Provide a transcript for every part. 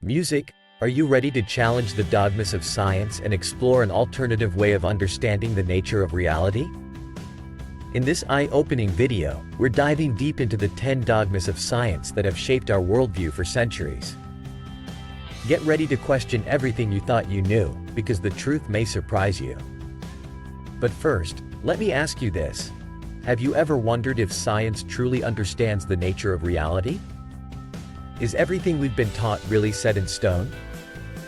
Music, are you ready to challenge the dogmas of science and explore an alternative way of understanding the nature of reality? In this eye-opening video, we're diving deep into the 10 dogmas of science that have shaped our worldview for centuries. Get ready to question everything you thought you knew, because the truth may surprise you. But first, let me ask you this. Have you ever wondered if science truly understands the nature of reality? Is everything we've been taught really set in stone?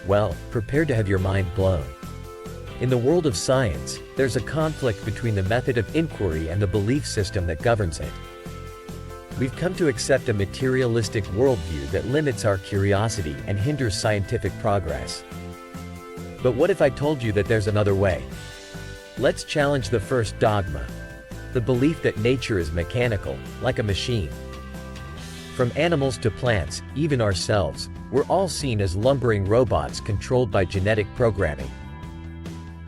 Well, prepare to have your mind blown. In the world of science, there's a conflict between the method of inquiry and the belief system that governs it. We've come to accept a materialistic worldview that limits our curiosity and hinders scientific progress. But what if I told you that there's another way? Let's challenge the first dogma. The belief that nature is mechanical, like a machine. From animals to plants, even ourselves, we're all seen as lumbering robots controlled by genetic programming.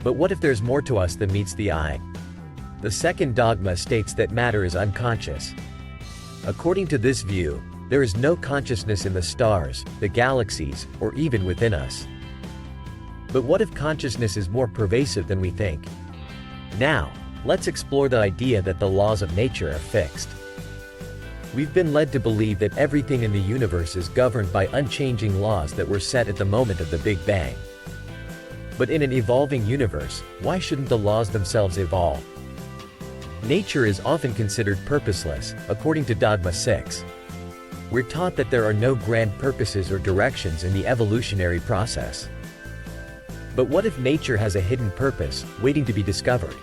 But what if there's more to us than meets the eye? The second dogma states that matter is unconscious. According to this view, there is no consciousness in the stars, the galaxies, or even within us. But what if consciousness is more pervasive than we think? Now, let's explore the idea that the laws of nature are fixed. We've been led to believe that everything in the universe is governed by unchanging laws that were set at the moment of the Big Bang. But in an evolving universe, why shouldn't the laws themselves evolve? Nature is often considered purposeless, according to Dogma 6. We're taught that there are no grand purposes or directions in the evolutionary process. But what if nature has a hidden purpose, waiting to be discovered?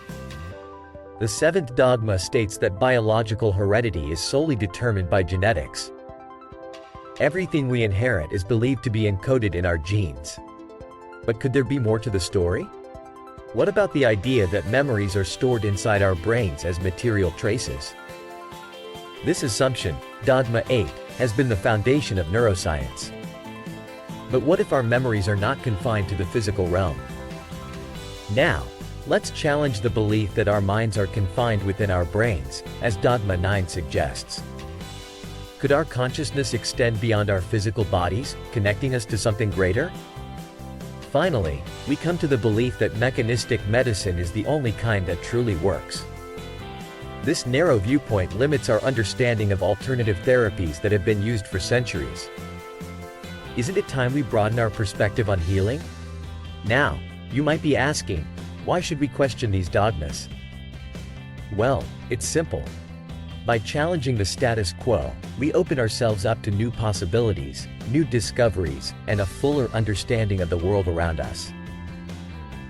The seventh dogma states that biological heredity is solely determined by genetics. Everything we inherit is believed to be encoded in our genes. But could there be more to the story? What about the idea that memories are stored inside our brains as material traces? This assumption, Dogma 8, has been the foundation of neuroscience. But what if our memories are not confined to the physical realm? Now, let's challenge the belief that our minds are confined within our brains, as Dogma 9 suggests. Could our consciousness extend beyond our physical bodies, connecting us to something greater? Finally, we come to the belief that mechanistic medicine is the only kind that truly works. This narrow viewpoint limits our understanding of alternative therapies that have been used for centuries. Isn't it time we broaden our perspective on healing? Now, you might be asking, why should we question these dogmas? Well, it's simple. By challenging the status quo, we open ourselves up to new possibilities, new discoveries, and a fuller understanding of the world around us.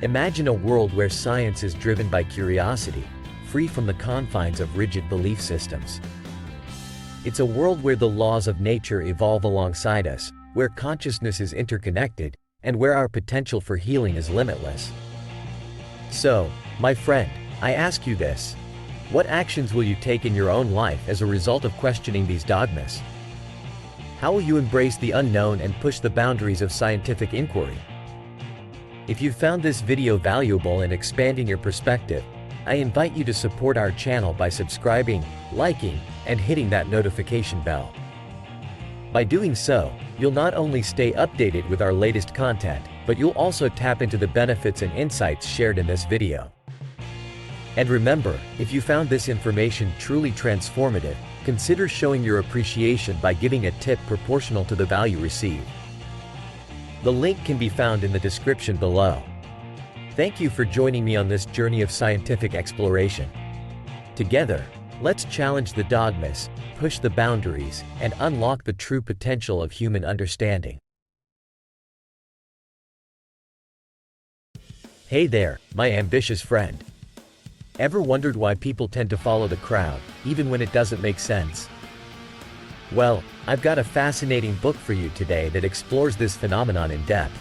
Imagine a world where science is driven by curiosity, free from the confines of rigid belief systems. It's a world where the laws of nature evolve alongside us, where consciousness is interconnected, and where our potential for healing is limitless. So, my friend, I ask you this. What actions will you take in your own life as a result of questioning these dogmas? How will you embrace the unknown and push the boundaries of scientific inquiry? If you found this video valuable in expanding your perspective, I invite you to support our channel by subscribing, liking, and hitting that notification bell. By doing so, you'll not only stay updated with our latest content, but you'll also tap into the benefits and insights shared in this video. And remember, if you found this information truly transformative, consider showing your appreciation by giving a tip proportional to the value received. The link can be found in the description below. Thank you for joining me on this journey of scientific exploration. Together, let's challenge the dogmas, push the boundaries, and unlock the true potential of human understanding. Hey there, my ambitious friend. Ever wondered why people tend to follow the crowd, even when it doesn't make sense? Well, I've got a fascinating book for you today that explores this phenomenon in depth.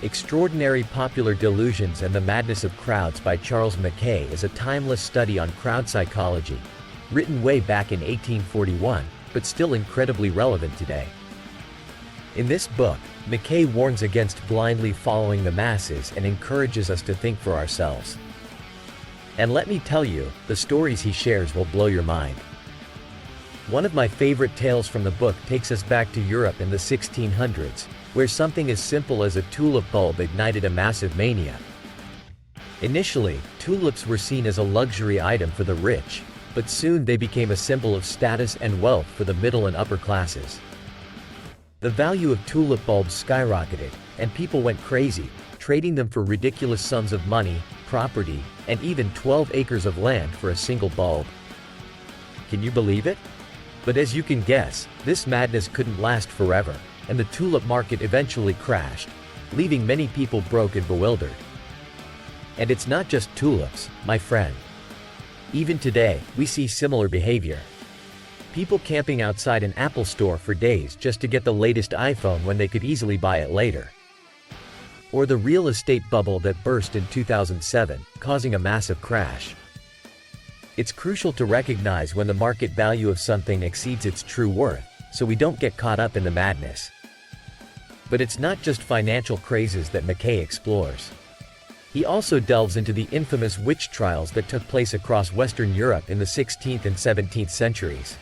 Extraordinary Popular Delusions and the Madness of Crowds by Charles Mackay is a timeless study on crowd psychology, written way back in 1841, but still incredibly relevant today. In this book, Mackay warns against blindly following the masses and encourages us to think for ourselves. And let me tell you, the stories he shares will blow your mind. One of my favorite tales from the book takes us back to Europe in the 1600s, where something as simple as a tulip bulb ignited a massive mania. Initially, tulips were seen as a luxury item for the rich, but soon they became a symbol of status and wealth for the middle and upper classes. The value of tulip bulbs skyrocketed, and people went crazy, trading them for ridiculous sums of money, property, and even 12 acres of land for a single bulb. Can you believe it? But as you can guess, this madness couldn't last forever, and the tulip market eventually crashed, leaving many people broke and bewildered. And it's not just tulips, my friend. Even today, we see similar behavior. People camping outside an Apple store for days just to get the latest iPhone when they could easily buy it later. Or the real estate bubble that burst in 2007, causing a massive crash. It's crucial to recognize when the market value of something exceeds its true worth, so we don't get caught up in the madness. But it's not just financial crazes that McKay explores. He also delves into the infamous witch trials that took place across Western Europe in the 16th and 17th centuries.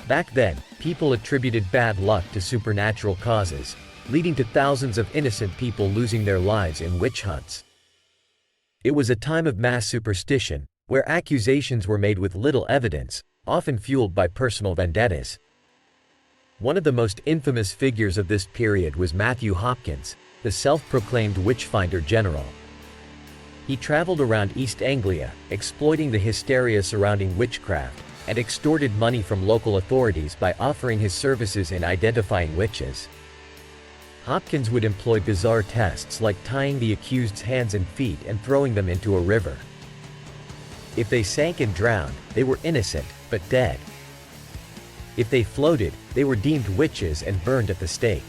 Back then, people attributed bad luck to supernatural causes, leading to thousands of innocent people losing their lives in witch hunts. It was a time of mass superstition, where accusations were made with little evidence, often fueled by personal vendettas. One of the most infamous figures of this period was Matthew Hopkins, the self-proclaimed witch-finder general. He traveled around East Anglia, exploiting the hysteria surrounding witchcraft, and extorted money from local authorities by offering his services in identifying witches. Hopkins would employ bizarre tests like tying the accused's hands and feet and throwing them into a river. If they sank and drowned, they were innocent, but dead. If they floated, they were deemed witches and burned at the stake.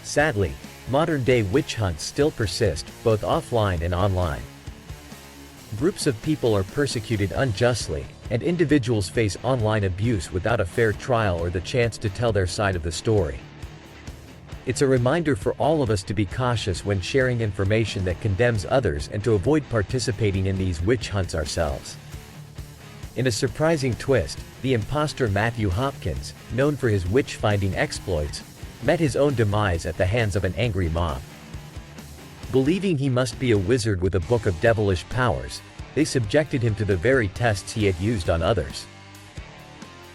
Sadly, modern-day witch hunts still persist, both offline and online. Groups of people are persecuted unjustly, and individuals face online abuse without a fair trial or the chance to tell their side of the story. It's a reminder for all of us to be cautious when sharing information that condemns others and to avoid participating in these witch hunts ourselves. In a surprising twist, the imposter Matthew Hopkins, known for his witch-finding exploits, met his own demise at the hands of an angry mob. Believing he must be a wizard with a book of devilish powers, they subjected him to the very tests he had used on others.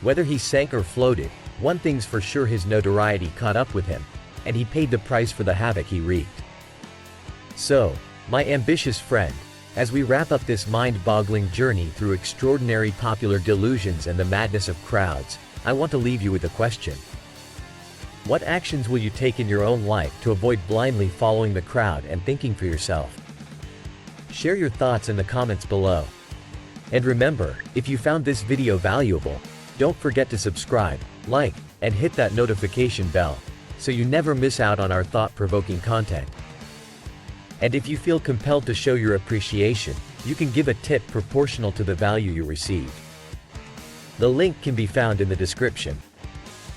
Whether he sank or floated, one thing's for sure: his notoriety caught up with him, and he paid the price for the havoc he wreaked. So, my ambitious friend, as we wrap up this mind-boggling journey through extraordinary popular delusions and the madness of crowds, I want to leave you with a question. What actions will you take in your own life to avoid blindly following the crowd and thinking for yourself? Share your thoughts in the comments below. And remember, if you found this video valuable, don't forget to subscribe, like, and hit that notification bell, so you never miss out on our thought-provoking content. And if you feel compelled to show your appreciation, you can give a tip proportional to the value you receive. The link can be found in the description.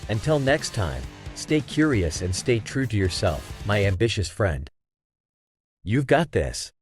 Until next time, stay curious and stay true to yourself, my ambitious friend. You've got this.